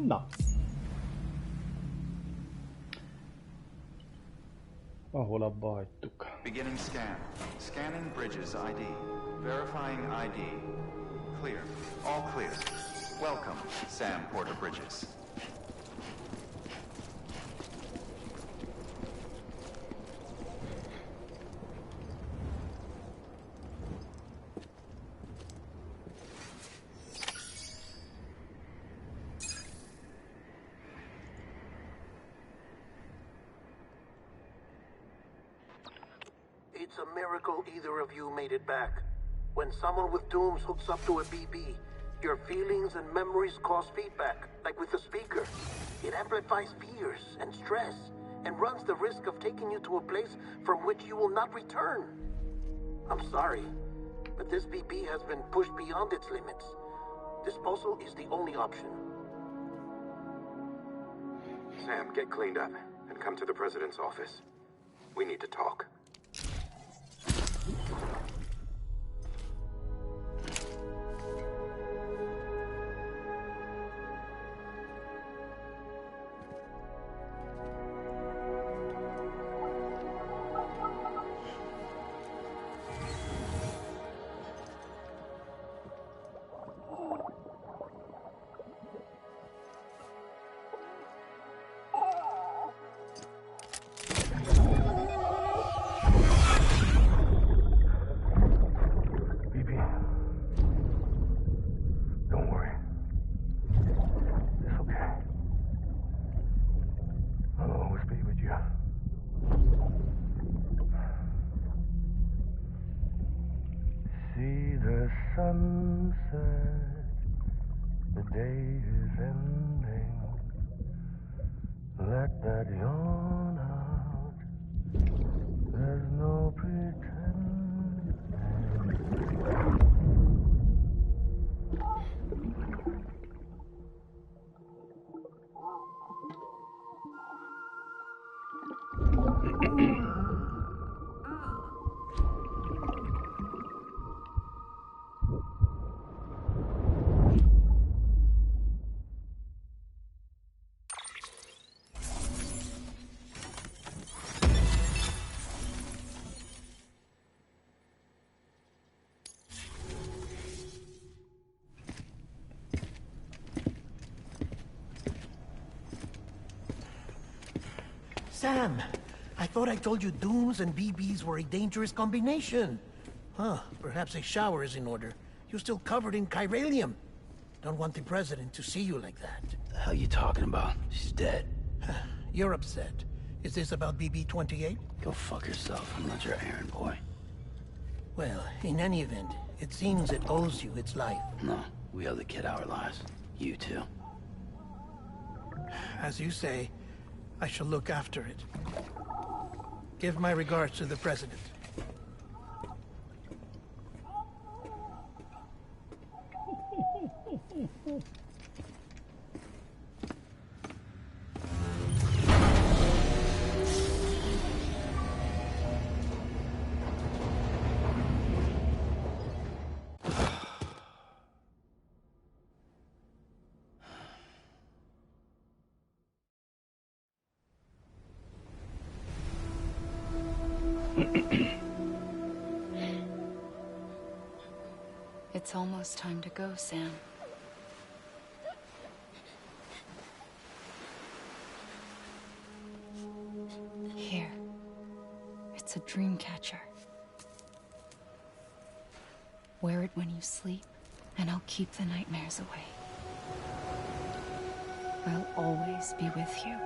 Na. Ahol abba hagytuk. Beginning scan. Scanning bridges ID. Verifying ID. Clear. All clear. Welcome, Sam Porter Bridges. It's a miracle either of you made it back. When someone with dooms hooks up to a BB, your feelings and memories cause feedback, like with the speaker. It amplifies fears and stress, and runs the risk of taking you to a place from which you will not return. I'm sorry, but this BB has been pushed beyond its limits. Disposal is the only option. Sam, get cleaned up and come to the President's office. We need to talk. Sunset, the day is ending. Let that yawn out. There's no pretending. Sam, I thought I told you dooms and BBs were a dangerous combination. Huh, perhaps a shower is in order. You're still covered in chiralium. Don't want the President to see you like that. The hell you talking about? She's dead. You're upset. Is this about BB-28? Go fuck yourself. I'm not your errand boy. Well, in any event, it seems it owes you its life. No, we owe the kid our lives. You too. As you say, I shall look after it. Give my regards to the President. It's almost time to go, Sam. Here. It's a dream catcher. Wear it when you sleep, and I'll keep the nightmares away. I'll always be with you.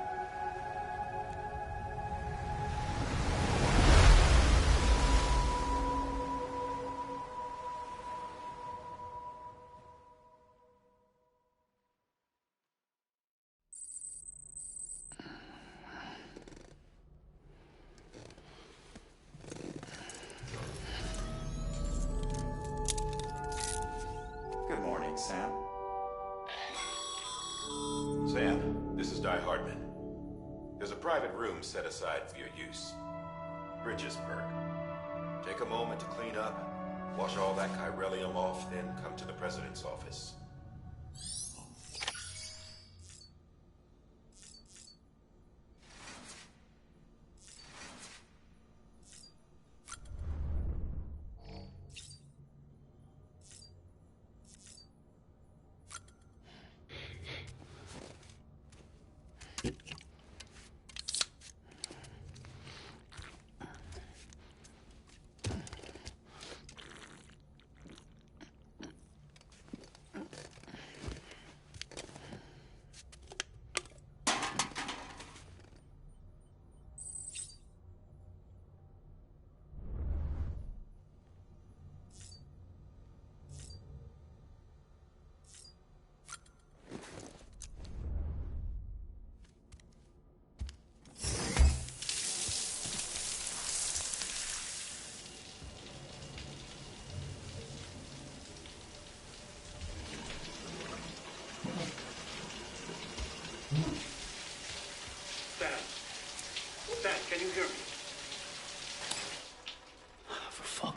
Good morning, Sam. Sam, this is Di Hardman. There's a private room set aside for your use. Bridges perk. Take a moment to clean up, wash all that chiralium off, then come to the President's office.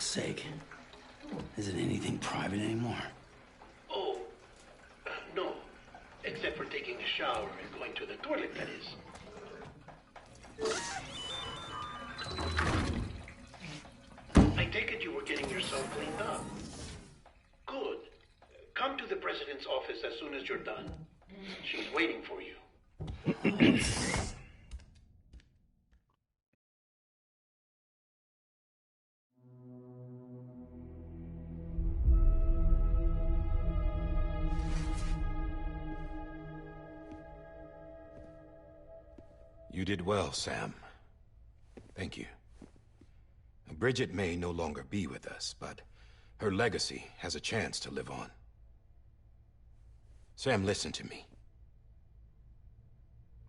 fuck's sake. Is it anything private anymore? Oh, no. Except for taking a shower and going to the toilet, that is. I take it you were getting yourself cleaned up. Good. Come to the president's office as soon as you're done. She's waiting for you. You did well, Sam. Thank you. Bridget may no longer be with us, but her legacy has a chance to live on. Sam, listen to me.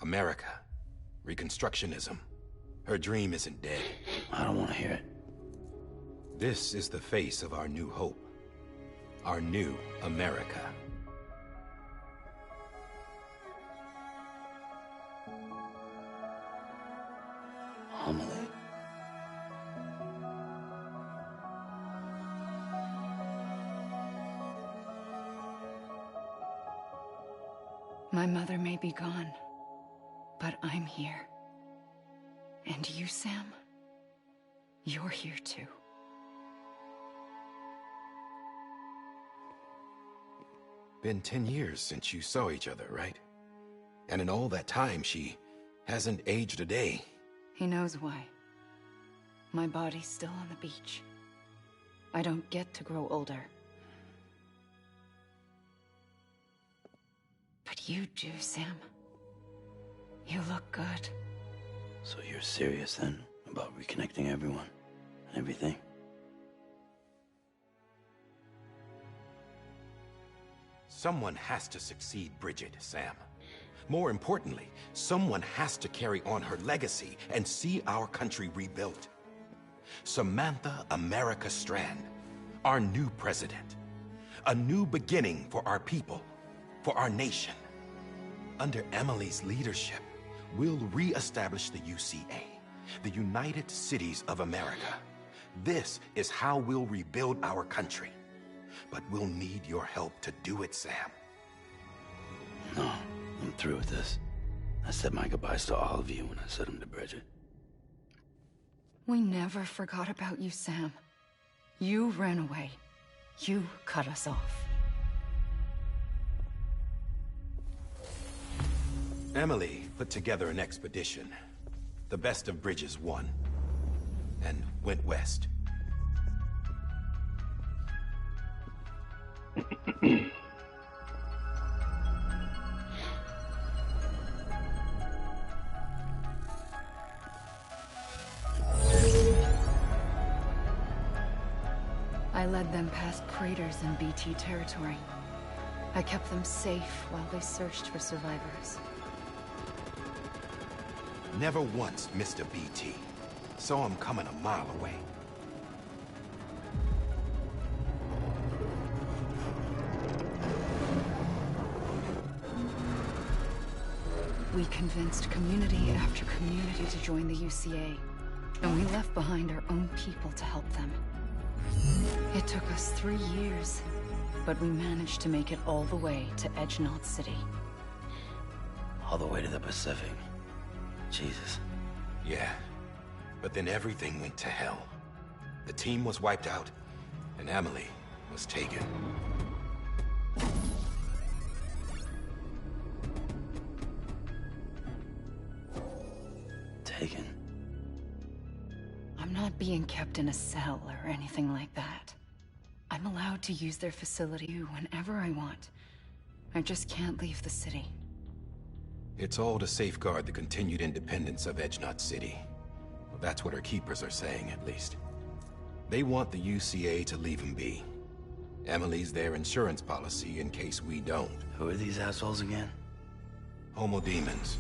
America, Reconstructionism, her dream isn't dead. I don't want to hear it. This is the face of our new hope. Our new America. Homily. My mother may be gone, but I'm here. And you, Sam? You're here too. Been 10 years since you saw each other, right? And in all that time, she hasn't aged a day. He knows why. My body's still on the beach. I don't get to grow older. But you do, Sam. You look good. So you're serious then about reconnecting everyone and everything? Someone has to succeed Bridget, Sam. More importantly, someone has to carry on her legacy and see our country rebuilt. Samantha America Strand, our new president. A new beginning for our people, for our nation. Under Emily's leadership, we'll re-establish the UCA, the United Cities of America. This is how we'll rebuild our country. But we'll need your help to do it, Sam. No, I'm through with this. I said my goodbyes to all of you when I said them to Bridget. We never forgot about you, Sam. You ran away. You cut us off. Emily put together an expedition. The best of Bridges won. And went west. I led them past craters in BT territory. I kept them safe while they searched for survivors. Never once missed a BT. Saw him coming a mile away. We convinced community after community to join the UCA, and we left behind our own people to help them. It took us 3 years, but we managed to make it all the way to Edgenot City. All the way to the Pacific. Jesus. Yeah, but then everything went to hell. The team was wiped out, and Emily was taken. Taken? I'm not being kept in a cell or anything like that. I'm allowed to use their facility whenever I want. I just can't leave the city. It's all to safeguard the continued independence of Edgenot City. Well, that's what our keepers are saying, at least. They want the UCA to leave him be. Emily's their insurance policy in case we don't. Who are these assholes again? Homo Demons.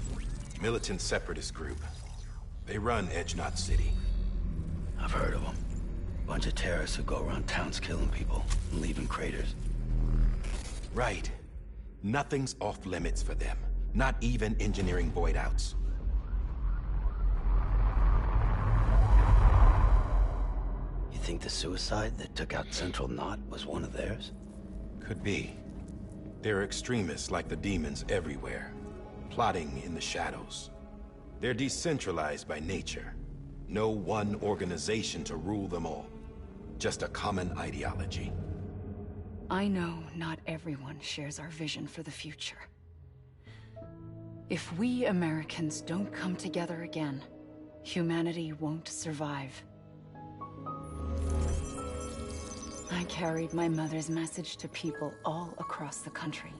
Militant separatist group. They run Edgenot City. I've heard of them. Bunch of terrorists who go around towns killing people and leaving craters. Right. Nothing's off limits for them. Not even engineering void outs. You think think the suicide that took out Central Knot was one of theirs? Could be. There are extremists like the demons everywhere, plotting in the shadows. They're decentralized by nature. No one organization to rule them all. Just a common ideology. I know not everyone shares our vision for the future. If we Americans don't come together again, humanity won't survive. I carried my mother's message to people all across the country.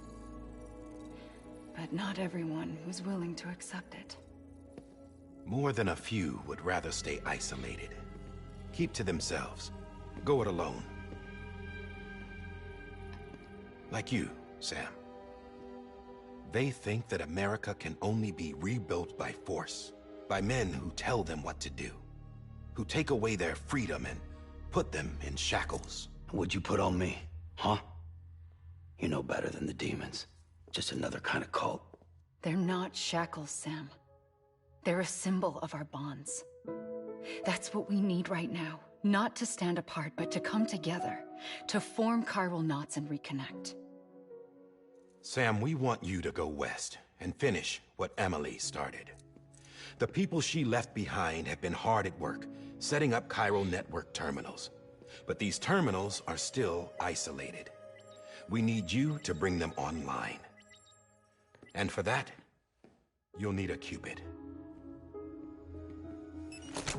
But not everyone was willing to accept it. More than a few would rather stay isolated. Keep to themselves. Go it alone. Like you, Sam. They think that America can only be rebuilt by force, by men who tell them what to do, who take away their freedom and put them in shackles. What'd you put on me, huh? You know better than the demons. Just another kind of cult. They're not shackles, Sam. They're a symbol of our bonds. That's what we need right now. Not to stand apart, but to come together. To form chiral knots and reconnect. Sam, we want you to go west and finish what Emily started. The people she left behind have been hard at work, setting up chiral network terminals. But these terminals are still isolated. We need you to bring them online. And for that, you'll need a Cupid.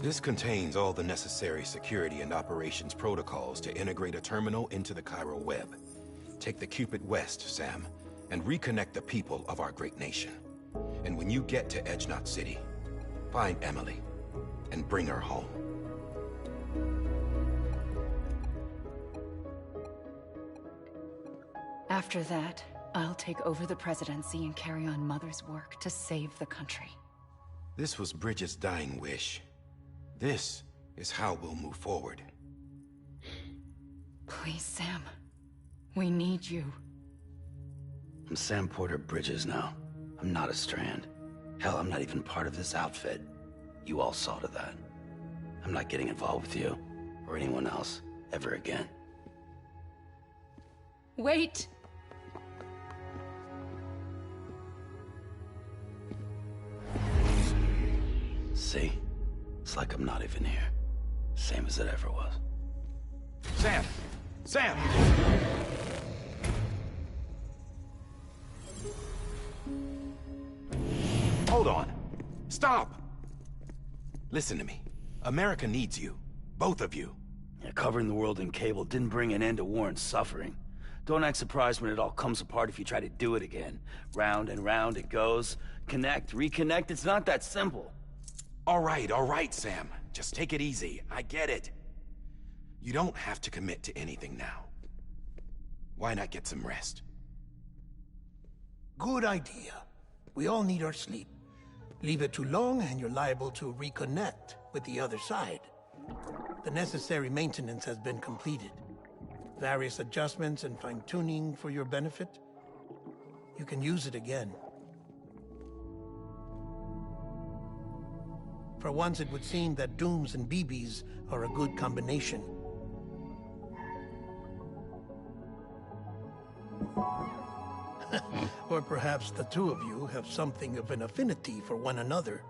This contains all the necessary security and operations protocols to integrate a terminal into the chiral web. Take the Cupid west, Sam, and reconnect the people of our great nation. And when you get to Edge Knot City, find Emily and bring her home. After that, I'll take over the presidency and carry on Mother's work to save the country. This was Bridget's dying wish. This is how we'll move forward. Please, Sam. We need you. I'm Sam Porter Bridges now. I'm not a Strand. Hell, I'm not even part of this outfit. You all saw to that. I'm not getting involved with you, or anyone else, ever again. Wait! See? It's like I'm not even here. Same as it ever was. Sam! Sam! Hold on. Stop! Listen to me. America needs you. Both of you. Yeah, covering the world in cable didn't bring an end to war and suffering. Don't act surprised when it all comes apart if you try to do it again. Round and round it goes. Connect, reconnect, it's not that simple. All right, Sam. Just take it easy. I get it. You don't have to commit to anything now. Why not get some rest? Good idea. We all need our sleep. Leave it too long and you're liable to reconnect with the other side. The necessary maintenance has been completed. Various adjustments and fine-tuning for your benefit. You can use it again. For once, it would seem that Dooms and BBs are a good combination. Or perhaps the two of you have something of an affinity for one another.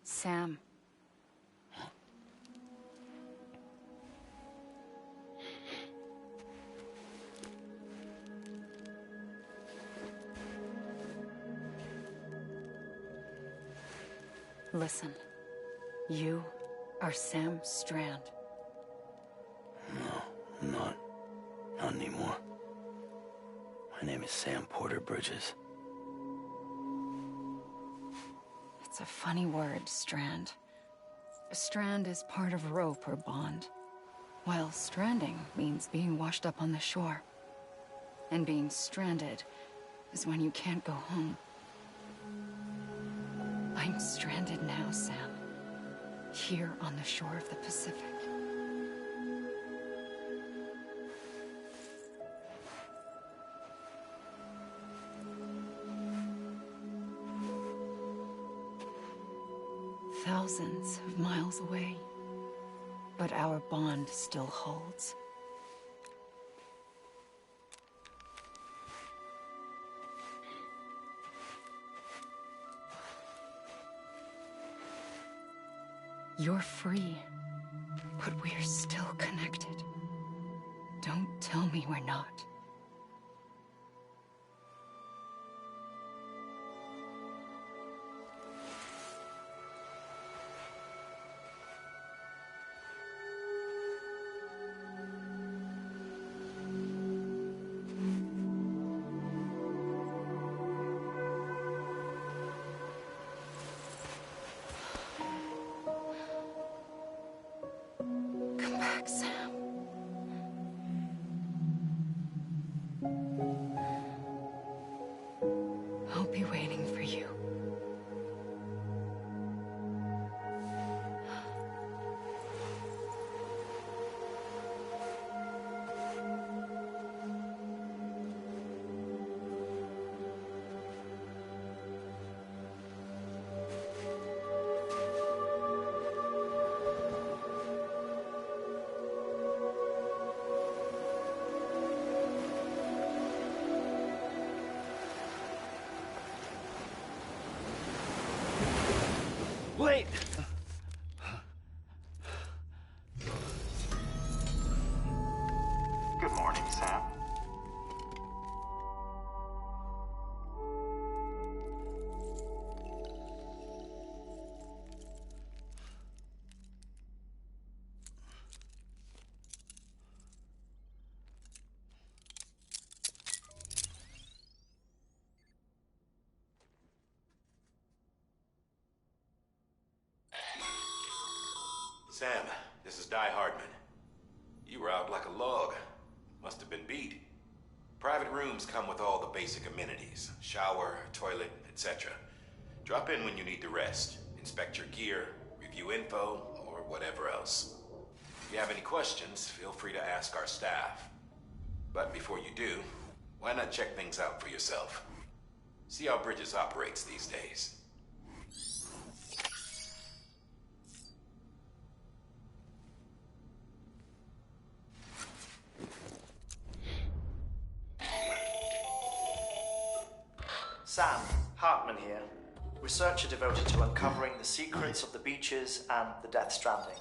Sam. Listen. You are Sam Strand. Bond anymore. My name is Sam Porter Bridges. It's a funny word, strand. A strand is part of rope or bond, while stranding means being washed up on the shore. And being stranded is when you can't go home. I'm stranded now, Sam. Here on the shore of the Pacific. Thousands of miles away. But our bond still holds. You're free, but we're still connected. Don't tell me we're not. Come back, Sam. I'll be waiting for you. Wait! Good morning, Sam. Sam, this is Di Hardman. You were out like a log. Must have been beat. Private rooms come with all the basic amenities. Shower, toilet, etc. Drop in when you need to rest. Inspect your gear, review info, or whatever else. If you have any questions, feel free to ask our staff. But before you do, why not check things out for yourself? See how Bridges operates these days. Sam, Hartman here, researcher devoted to uncovering the secrets of the beaches and the Death Stranding,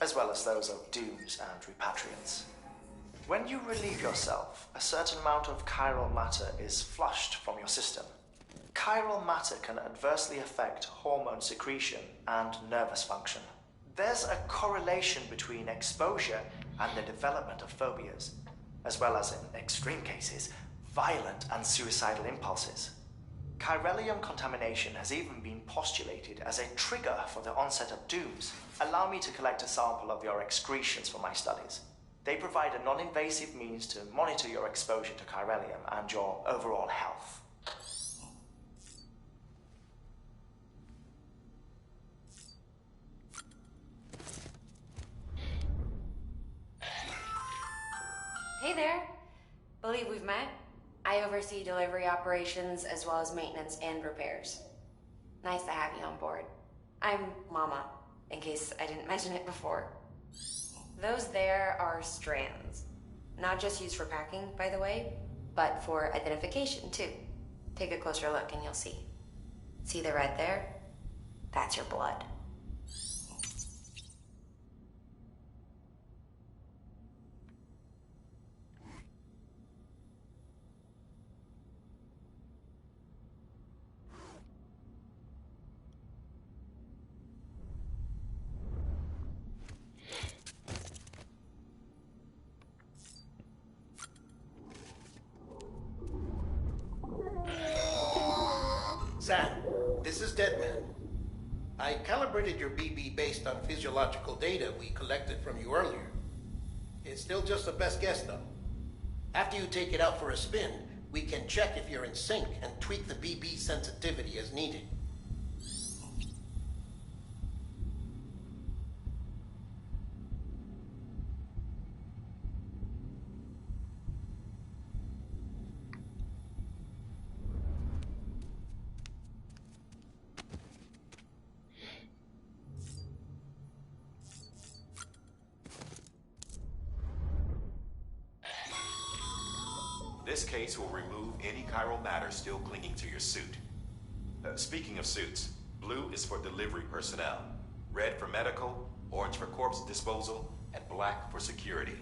as well as those of dooms and repatriants. When you relieve yourself, a certain amount of chiral matter is flushed from your system. Chiral matter can adversely affect hormone secretion and nervous function. There's a correlation between exposure and the development of phobias, as well as, in extreme cases, violent and suicidal impulses. Chiralium contamination has even been postulated as a trigger for the onset of dooms. Allow me to collect a sample of your excretions for my studies. They provide a non-invasive means to monitor your exposure to chiralium and your overall health. Hey there. Believe we've met. I oversee delivery operations as well as maintenance and repairs. Nice to have you on board. I'm Mama, in case I didn't mention it before. Those there are strands. Not just used for packing, by the way, but for identification too. Take a closer look and you'll see. See the red there? That's your blood. Sam, this is Deadman. I calibrated your BB based on physiological data we collected from you earlier. It's still just a best guess, though. After you take it out for a spin, we can check if you're in sync and tweak the BB sensitivity as needed. This case will remove any chiral matter still clinging to your suit. Speaking of suits, blue is for delivery personnel, red for medical, orange for corpse disposal, and black for security.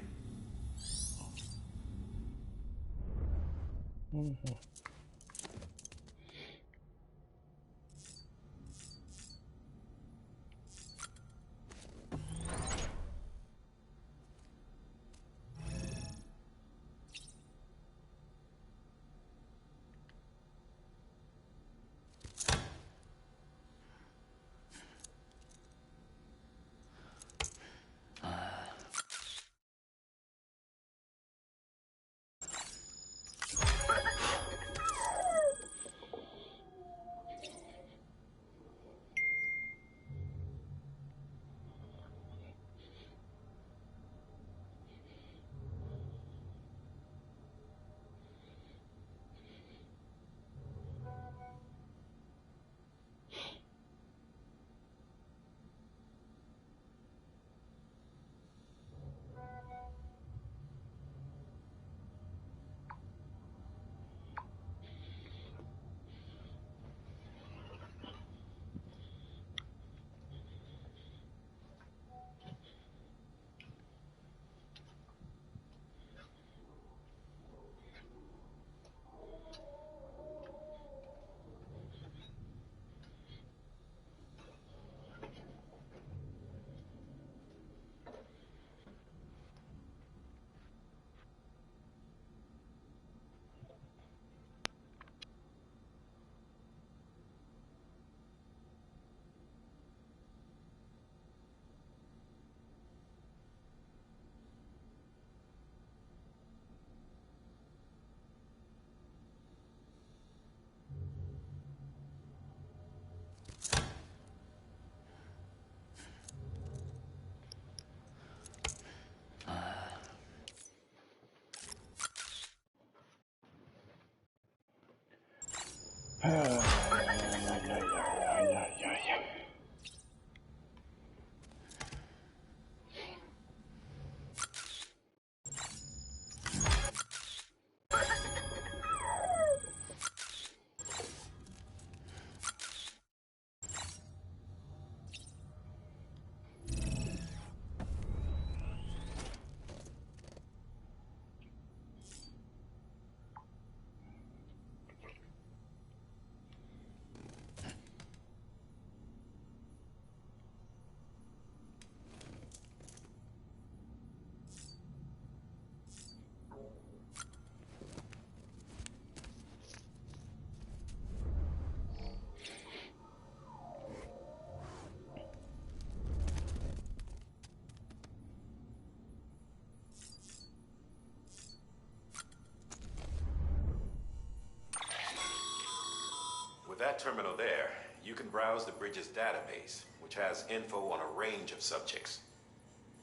With that terminal there, you can browse the bridge's database, which has info on a range of subjects.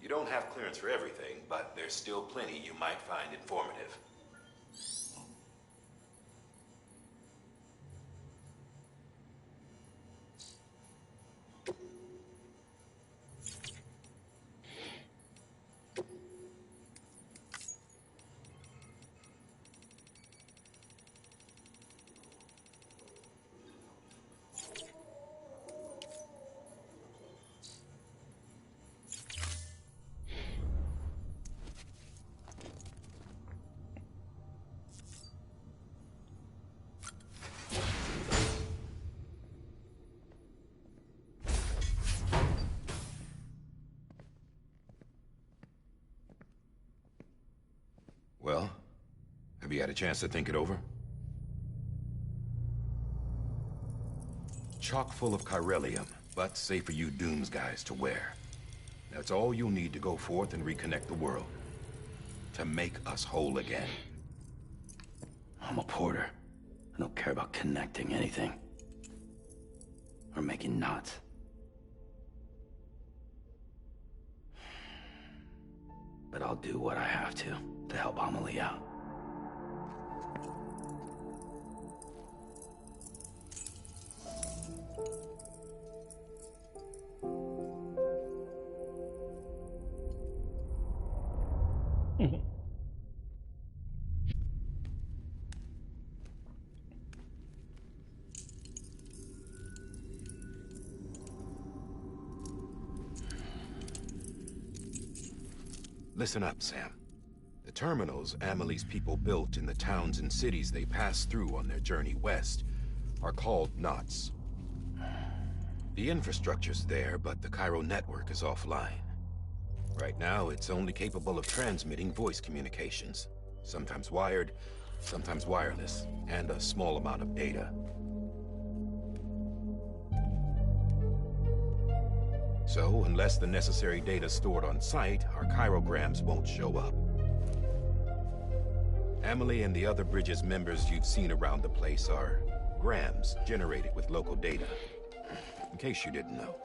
You don't have clearance for everything, but there's still plenty you might find informative. Well, have you had a chance to think it over? chock full of chiralium, but safe for you Dooms guys to wear. That's all you'll need to go forth and reconnect the world. To make us whole again. I'm a porter. I don't care about connecting anything. Or making knots. But I'll do what I have to help Amelie out. Listen up, Sam. The terminals Amelie's people built in the towns and cities they passed through on their journey west are called knots. The infrastructure's there, but the Cairo network is offline. Right now, it's only capable of transmitting voice communications. Sometimes wired, sometimes wireless, and a small amount of data. So, unless the necessary data stored on site, our chirograms won't show up. Amelie and the other Bridges members you've seen around the place are grams generated with local data. In case you didn't know.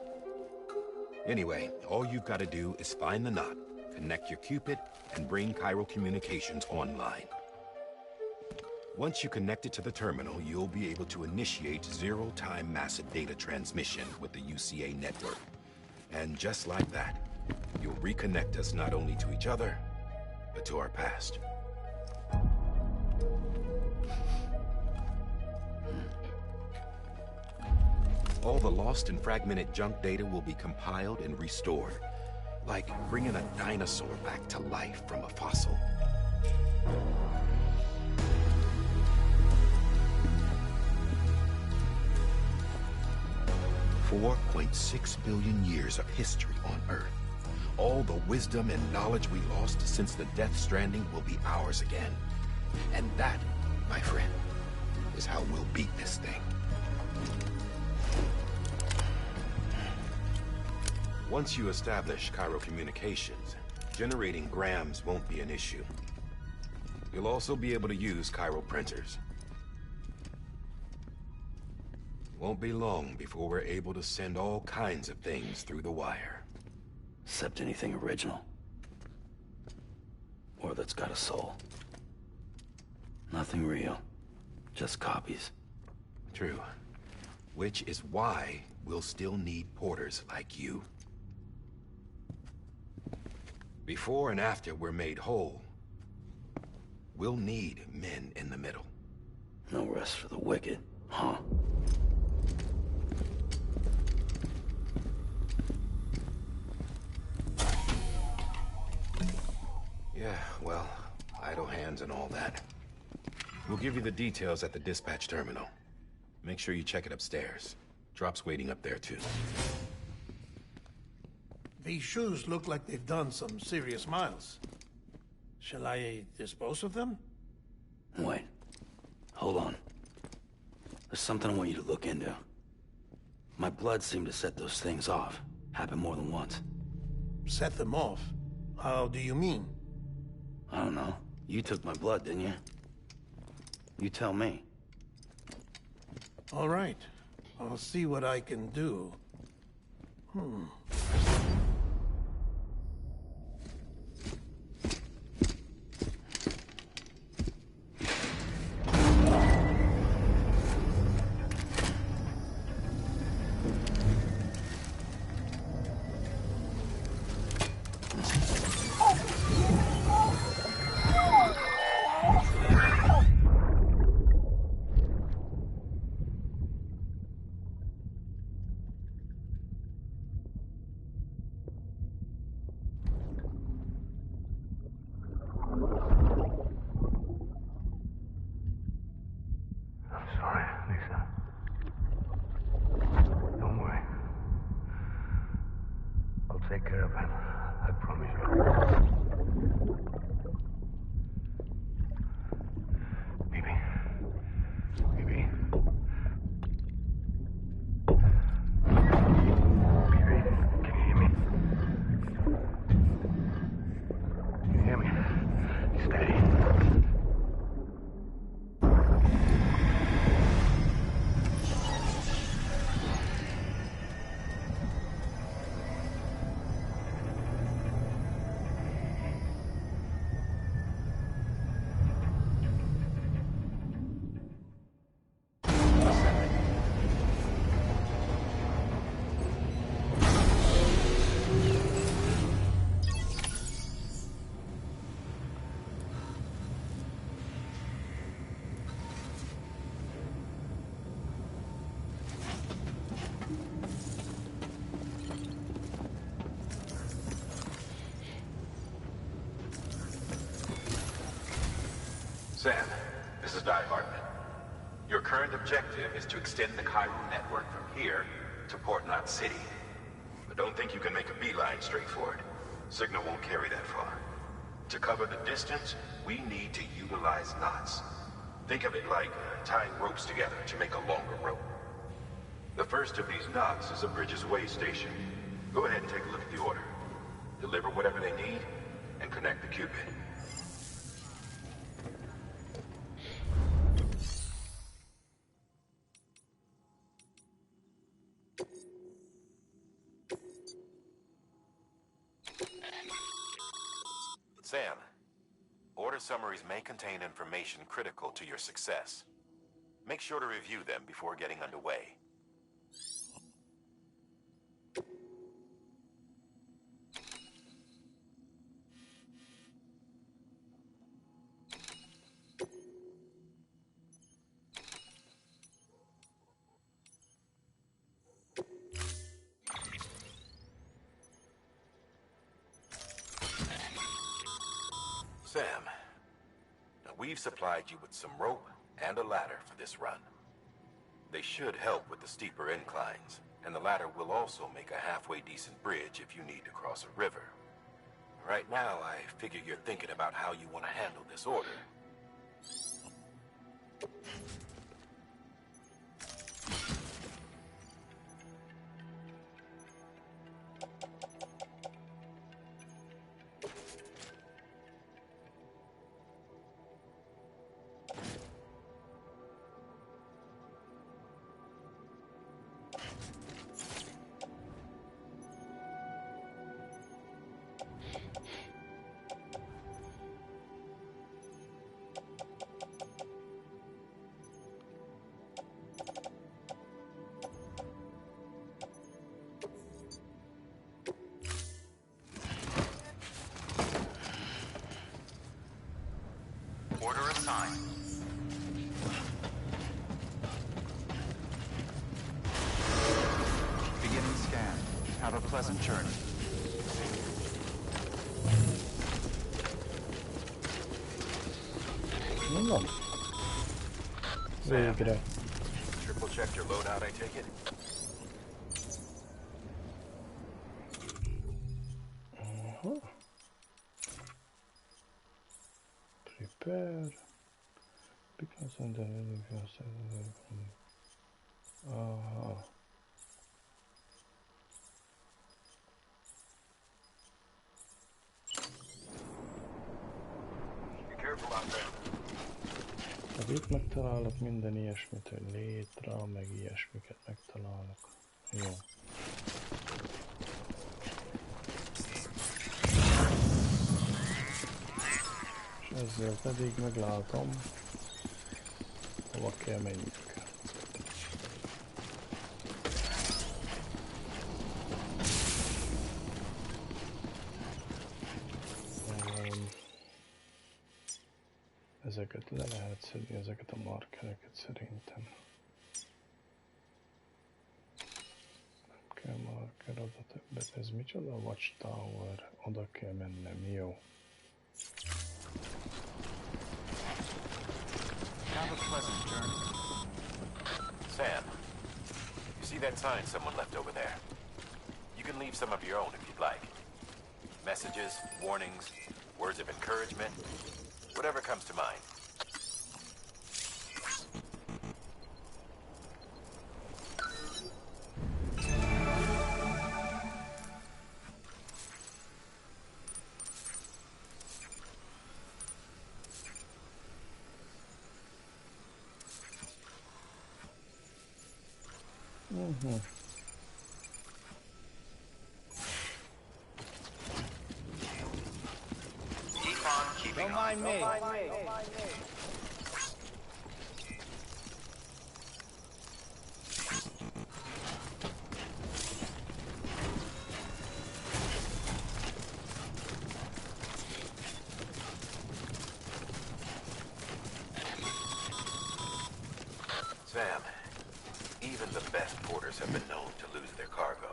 Anyway, all you've got to do is find the knot, connect your Cupid, and bring Cairo communications online. Once you connect it to the terminal, you'll be able to initiate zero-time massive data transmission with the UCA network. And just like that, you'll reconnect us not only to each other, but to our past. All the lost and fragmented junk data will be compiled and restored, like bringing a dinosaur back to life from a fossil. $4.6 billion years of history on Earth. All the wisdom and knowledge we lost since the Death Stranding will be ours again. And that, my friend, is how we'll beat this thing. Once you establish Cairo communications, generating grams won't be an issue. You'll also be able to use Cairo printers. Won't be long before we're able to send all kinds of things through the wire. Except anything original. Or that's got a soul. Nothing real. Just copies. True. Which is why we'll still need porters like you. Before and after we're made whole, we'll need men in the middle. No rest for the wicked, huh? Yeah, well, idle hands and all that. We'll give you the details at the dispatch terminal. Make sure you check it upstairs. Drop's waiting up there, too. These shoes look like they've done some serious miles. Shall I dispose of them? Wait. Hold on. There's something I want you to look into. My blood seemed to set those things off. Happened more than once. Set them off? How do you mean? I don't know. You took my blood, didn't you? You tell me. All right. I'll see what I can do. stay. Sam, this is Di Hartman. Your current objective is to extend the Cairo network from here to Port Knot City. But don't think you can make a beeline straight for it. Signal won't carry that far. To cover the distance, we need to utilize knots. Think of it like tying ropes together to make a longer rope. The first of these knots is a Bridges Way station. Go ahead and take a look at the order. Deliver whatever they need, and connect the Cupid. Sam, order summaries may contain information critical to your success. Make sure to review them before getting underway. Sam, now we've supplied you with some rope and a ladder for this run. They should help with the steeper inclines, and the ladder will also make a halfway decent bridge if you need to cross a river. Right now, I figure you're thinking about how you want to handle this order. Order assigned. Beginning scan. Have a pleasant journey. Mondom. Végre. Triple checked your loadout, I take it? Aha. Prepare. Because on the aha. Be careful out there. Hát itt megtalálok minden ilyesmit, hogy létre, meg ilyesmiket megtalálok. Jó. És ezzel pedig meglátom, hova kell menjünk. Ezeket le lehet szedni, ezeket a markereket szerintem. Nem kell marker, oda többet. Ez micsoda? Watchtower. Oda kell mennem, jó. Have a pleasant journey. Sam, you see that sign someone left over there? You can leave some of your own if you'd like. Messages, warnings, words of encouragement, whatever comes to mind. Keep on keeping on. Don't mind me. Sam, even the best porters have been known to lose their cargo.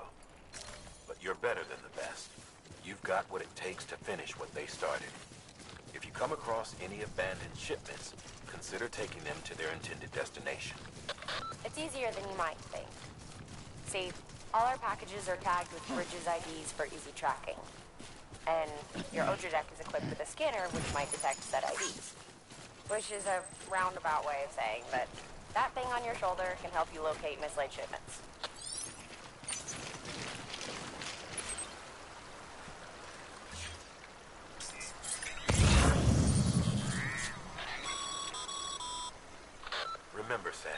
But you're better than the best. You've got what it takes to finish what they started. If you come across any abandoned shipments, consider taking them to their intended destination. It's easier than you might think. See, all our packages are tagged with Bridges IDs for easy tracking. And your Oja deck is equipped with a scanner which might detect said IDs. Which is a roundabout way of saying that that thing on your shoulder can help you locate mislaid shipments. Remember, Sam,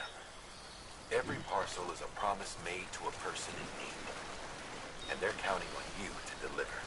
every parcel is a promise made to a person in need. And they're counting on you to deliver.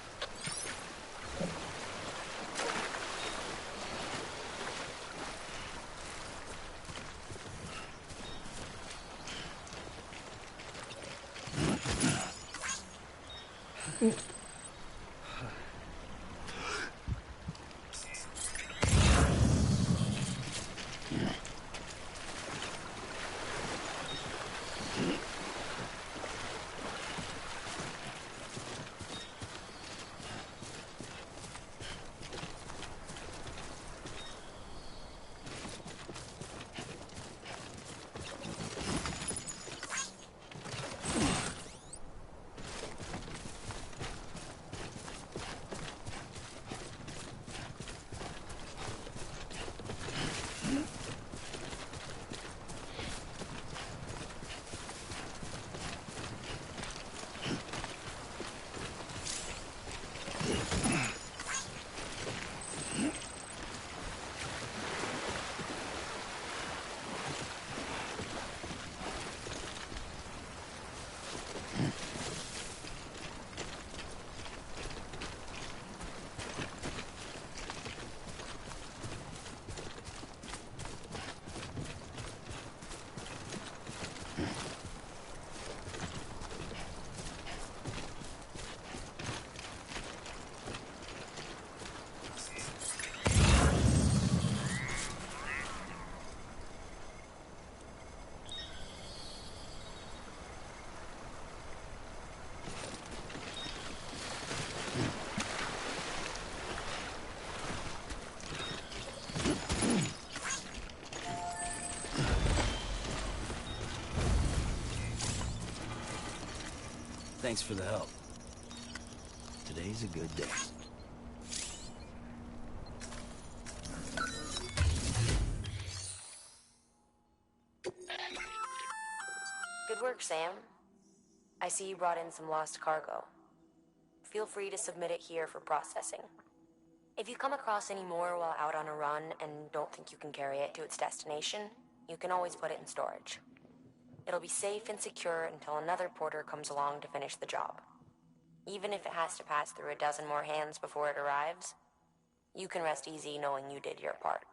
Thanks for the help. Today's a good day. Good work, Sam. I see you brought in some lost cargo. Feel free to submit it here for processing. If you come across any more while out on a run and don't think you can carry it to its destination, you can always put it in storage. It'll be safe and secure until another porter comes along to finish the job. Even if it has to pass through a dozen more hands before it arrives, you can rest easy knowing you did your part.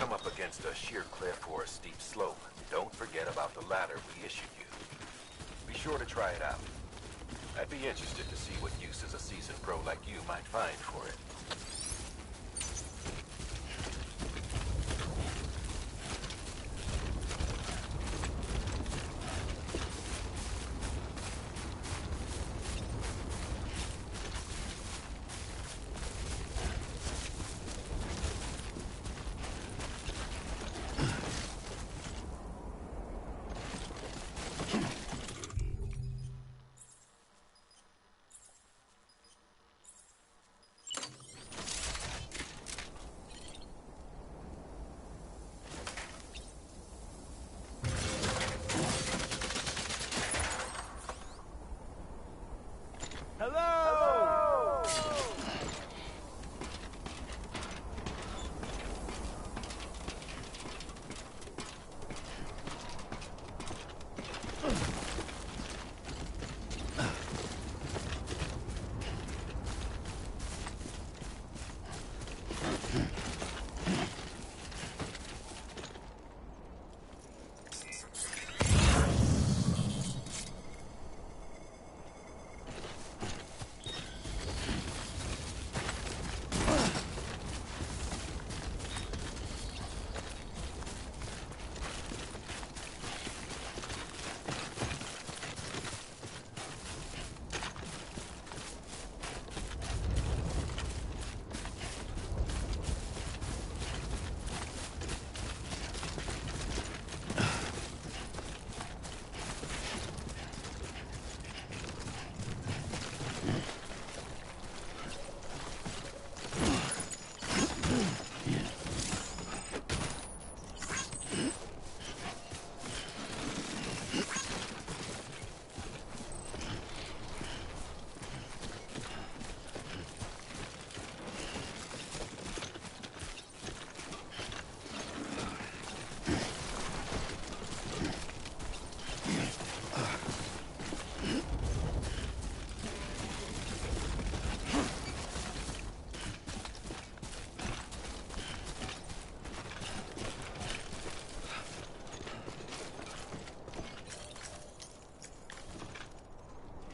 come up against a sheer cliff or a steep slope, don't forget about the ladder we issued you. Be sure to try it out. I'd be interested to see what uses a seasoned pro like you might find for it.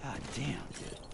God damn, dude.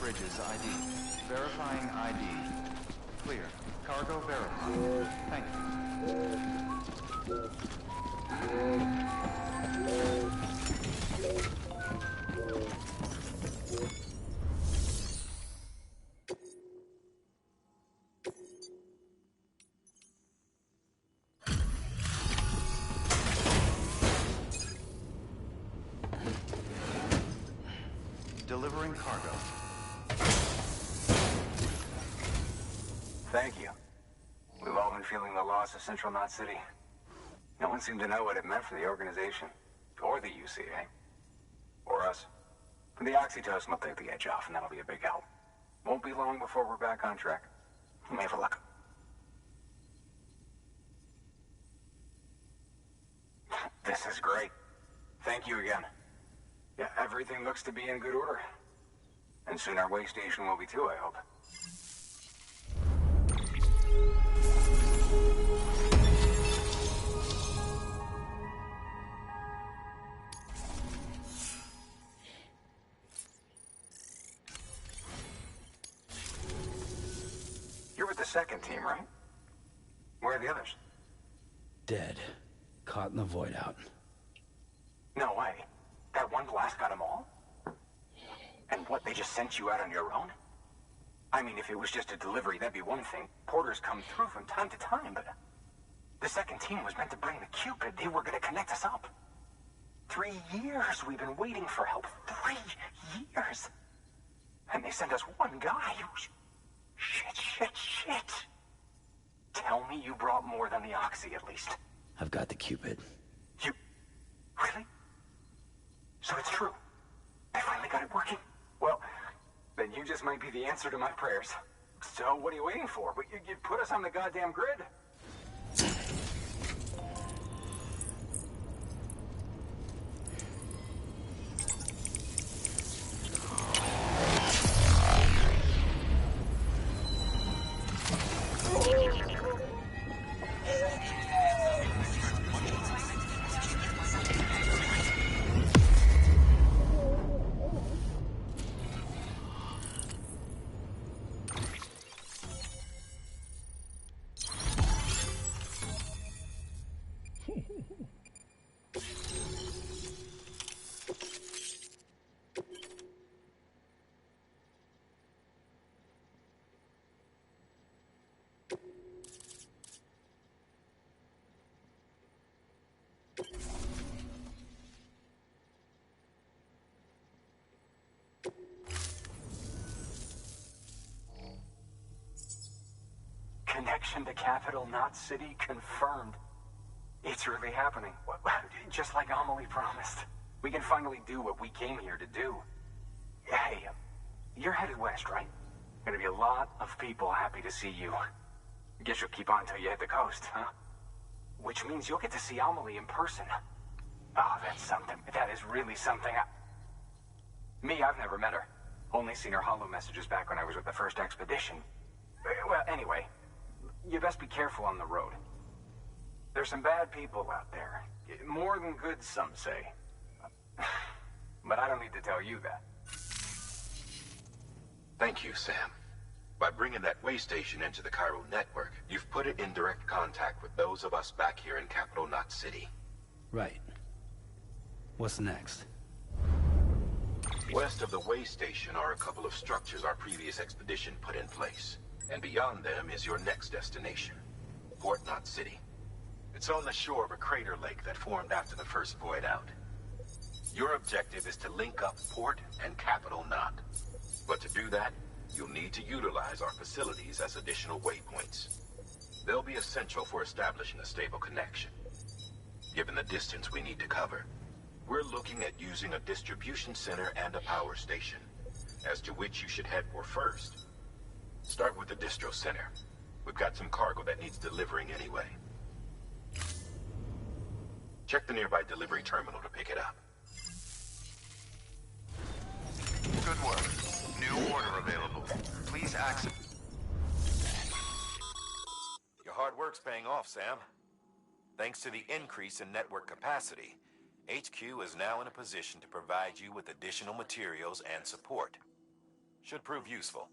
Bridges ID. Verifying ID. Clear. Cargo verified. Thank you. Delivering cargo. Thank you. We've all been feeling the loss of Central Knot City. No one seemed to know what it meant for the organization, or the UCA, or us. The oxytocin will take the edge off, and that'll be a big help. Won't be long before we're back on track. We may have a look. This is great. Thank you again. Yeah, everything looks to be in good order. And soon our way station will be too, I hope. You're with the second team, right? Where are the others? Dead. Caught in the void out. No way. That one blast got them all? And what, they just sent you out on your own? I mean, if it was just a delivery, that'd be one thing. Porters come through from time to time, but... The second team was meant to bring the Cupid. They were gonna connect us up. 3 years we've been waiting for help. 3 years! And they sent us one guy who's... Shit. Tell me you brought more than the Oxy, at least. I've got the Cupid. You... Really? So it's true. I finally got it working. Well, then you just might be the answer to my prayers. So what are you waiting for? You put us on the goddamn grid. Connection to Capital Knot City confirmed. It's really happening. Just like Amelie promised. We can finally do what we came here to do. Hey, you're headed west, right? Gonna be a lot of people happy to see you. Guess you'll keep on till you hit the coast, huh? Which means you'll get to see Amelie in person. Oh, that's something. That is really something. Me, I've never met her. Only seen her holo messages back when I was with the first expedition. Well, anyway, you best be careful on the road. There's some bad people out there. More than good, some say. But I don't need to tell you that. Thank you, Sam. By bringing that way station into the Cairo network, you've put it in direct contact with those of us back here in Capital Knot City. Right. What's next? West of the way station are a couple of structures our previous expedition put in place. And beyond them is your next destination, Port Knot City. It's on the shore of a crater lake that formed after the first void out. Your objective is to link up Port and Capital Knot. But to do that, you'll need to utilize our facilities as additional waypoints. They'll be essential for establishing a stable connection. Given the distance we need to cover, we're looking at using a distribution center and a power station, as to which you should head for first. Start with the distro center. We've got some cargo that needs delivering anyway. Check the nearby delivery terminal to pick it up. Good work. New order available. Please access. Your hard work's paying off, Sam. Thanks to the increase in network capacity, HQ is now in a position to provide you with additional materials and support. Should prove useful.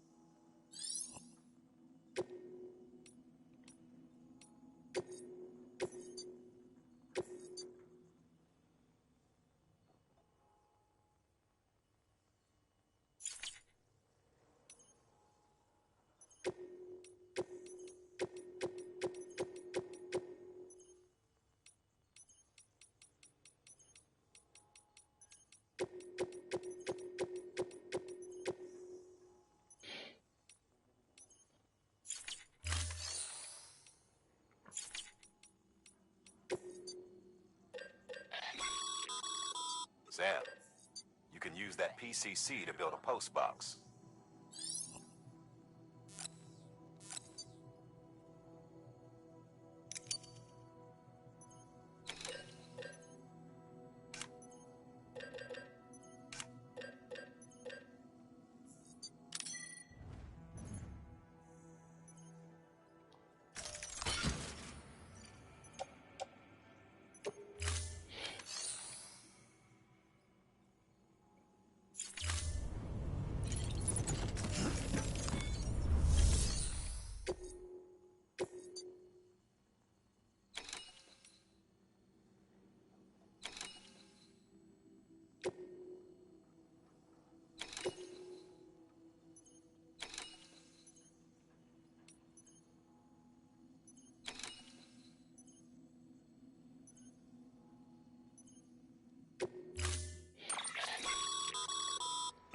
Sam, you can use that PCC to build a post box.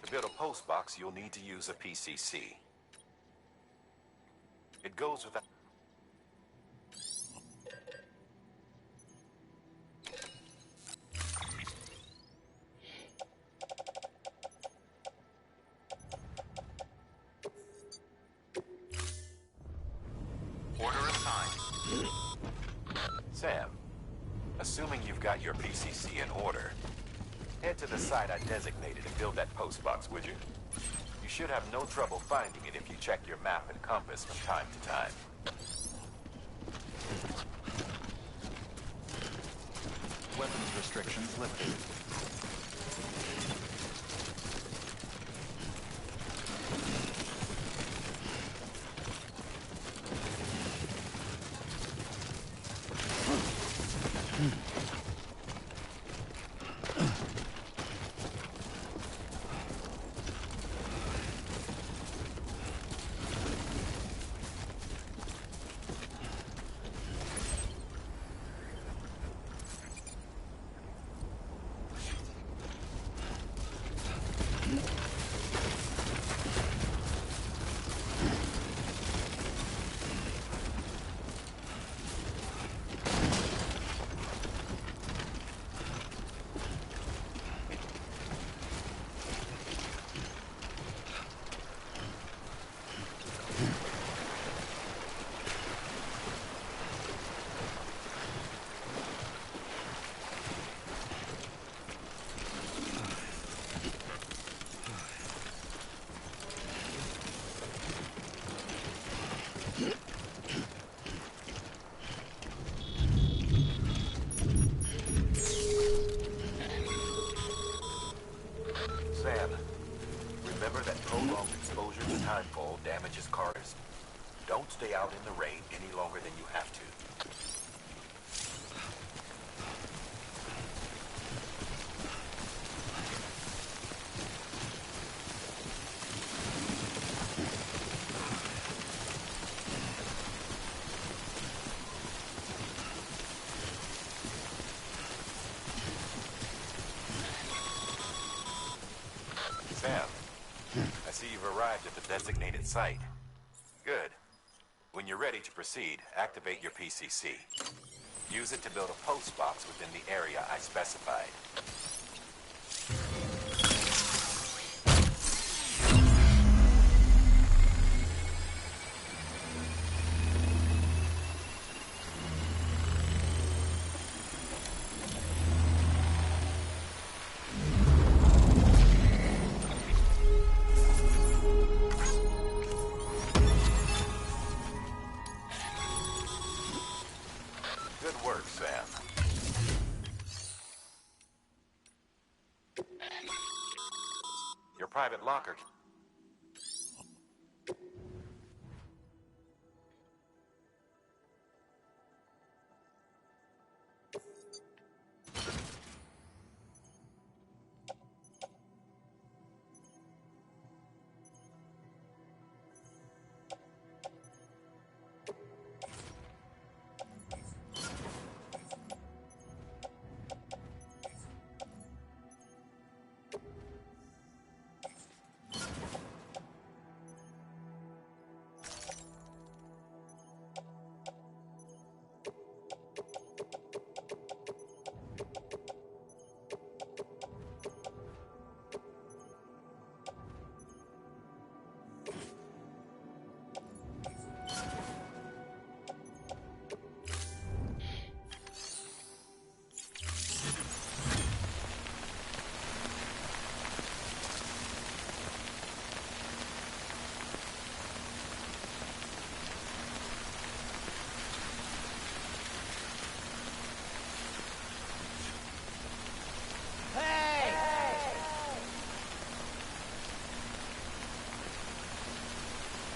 To build a post box, you'll need to use a PCC. It goes without... Order assigned. Sam, assuming you've got your PCC in order, head to the site I designated and build that post box, would you? You should have no trouble finding it if you check your map and compass from time to time. Weapons restrictions lifted. Sam, remember that prolonged exposure to timefall damages cars. Don't stay out in the rain any longer than you have to. Sam, I see you've arrived at the designated site. Good. When you're ready to proceed, activate your PCC. Use it to build a post box within the area I specified. Good work, Sam. Your private locker.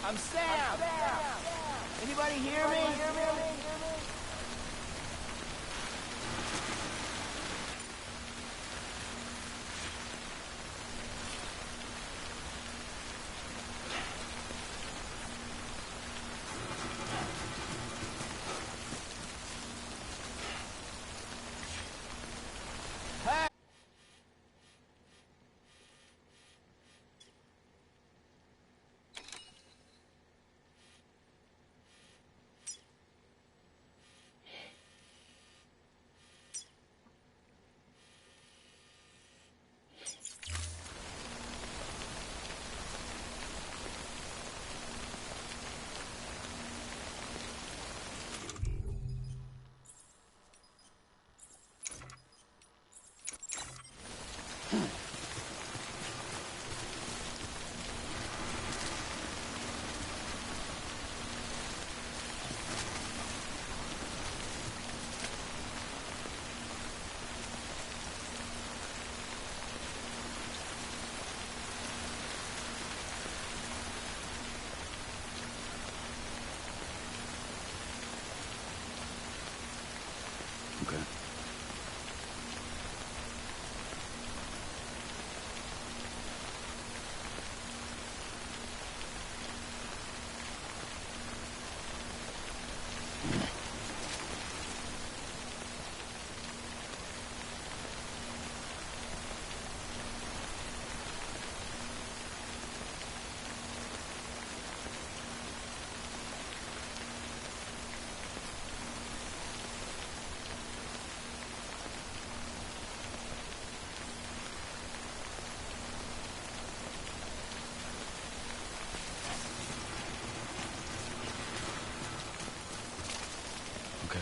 I'm Sam! Anybody hear me? Okay. Okay.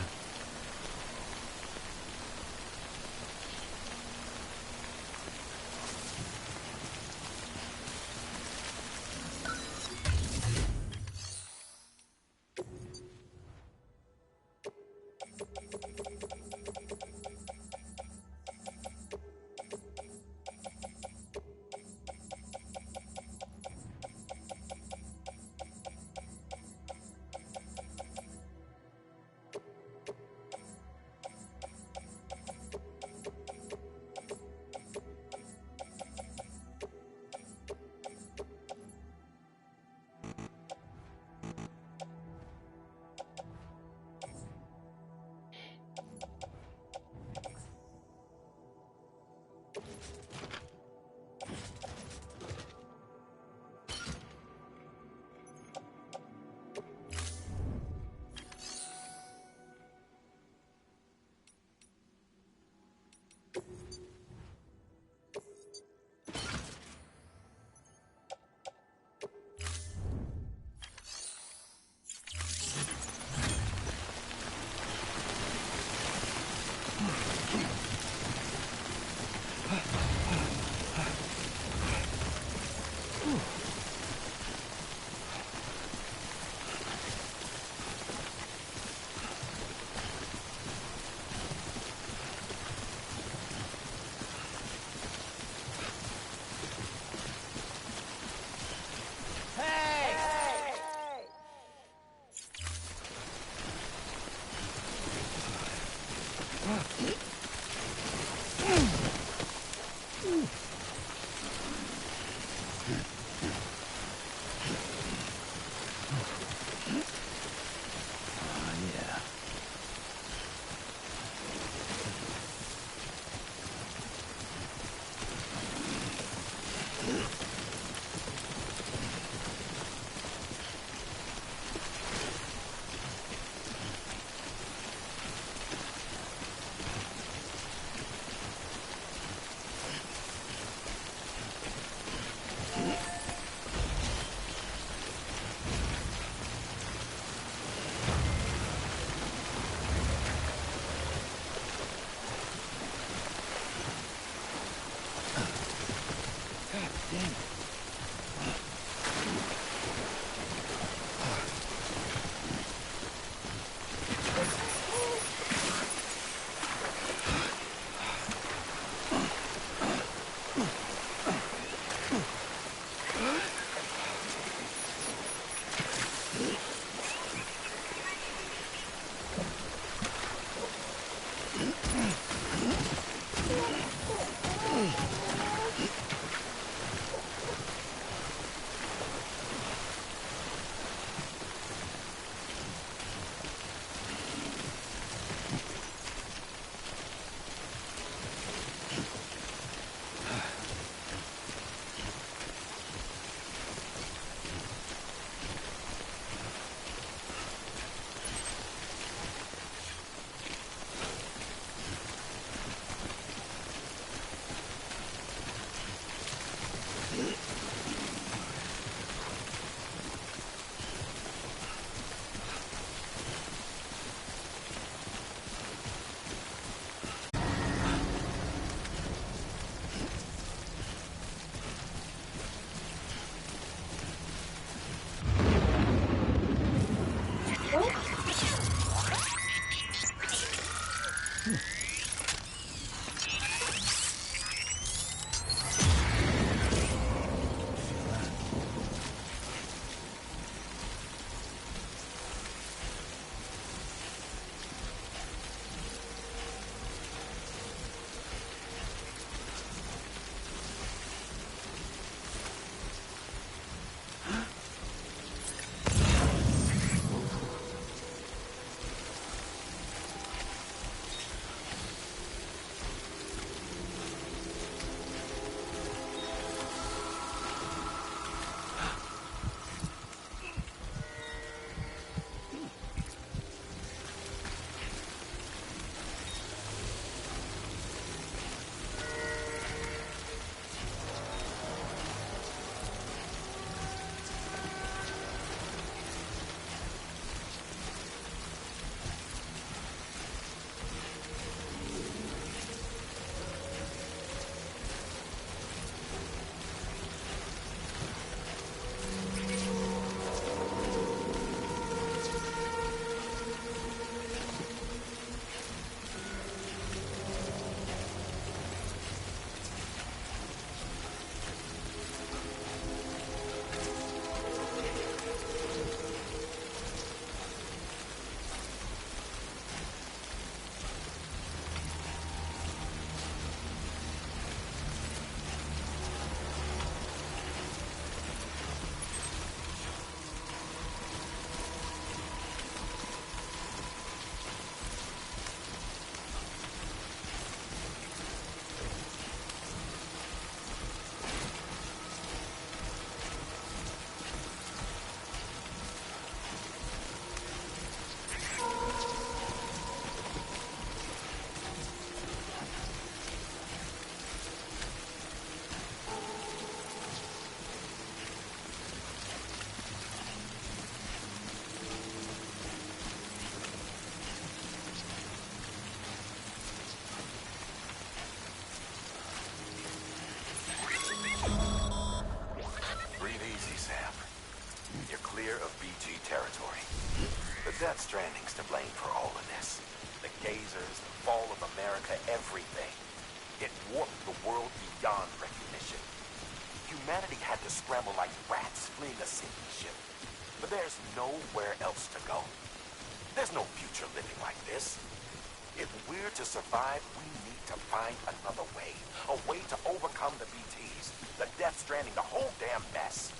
Stranding's to blame for all of this. The gazers, the fall of America, everything. It warped the world beyond recognition. Humanity had to scramble like rats fleeing a sinking ship. But there's nowhere else to go. There's no future living like this. If we're to survive, we need to find another way. A way to overcome the BTs, the Death Stranding, the whole damn mess.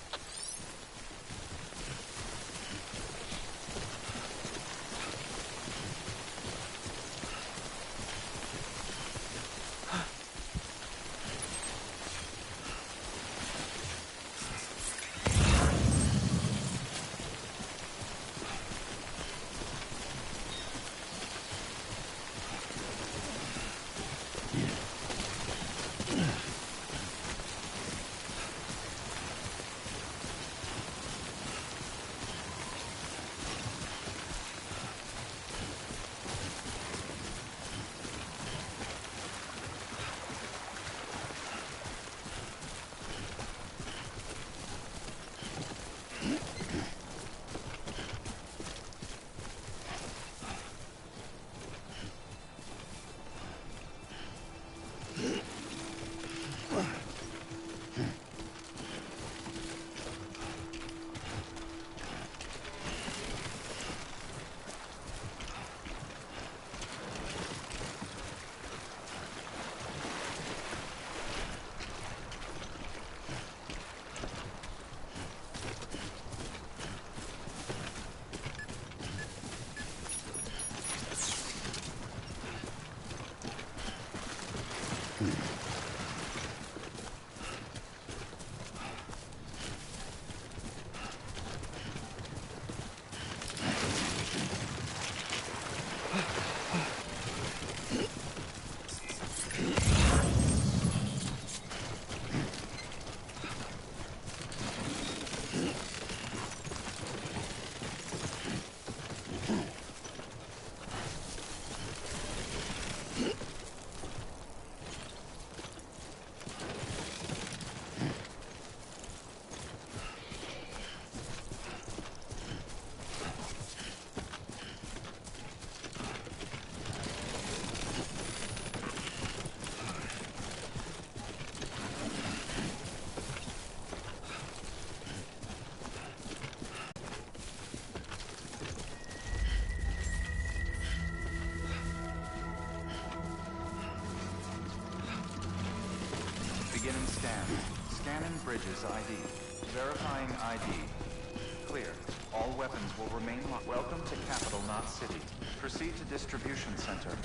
Beginning scan. Scanning Bridges ID. Verifying ID. Clear. All weapons will remain locked. Welcome to Capital, not City. Proceed to Distribution Center.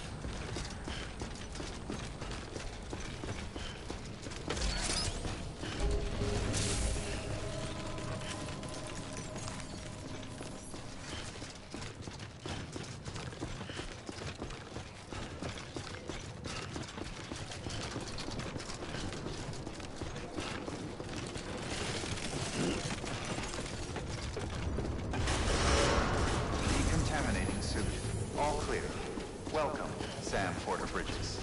Decontaminating suit. All clear. Welcome, Sam Porter Bridges.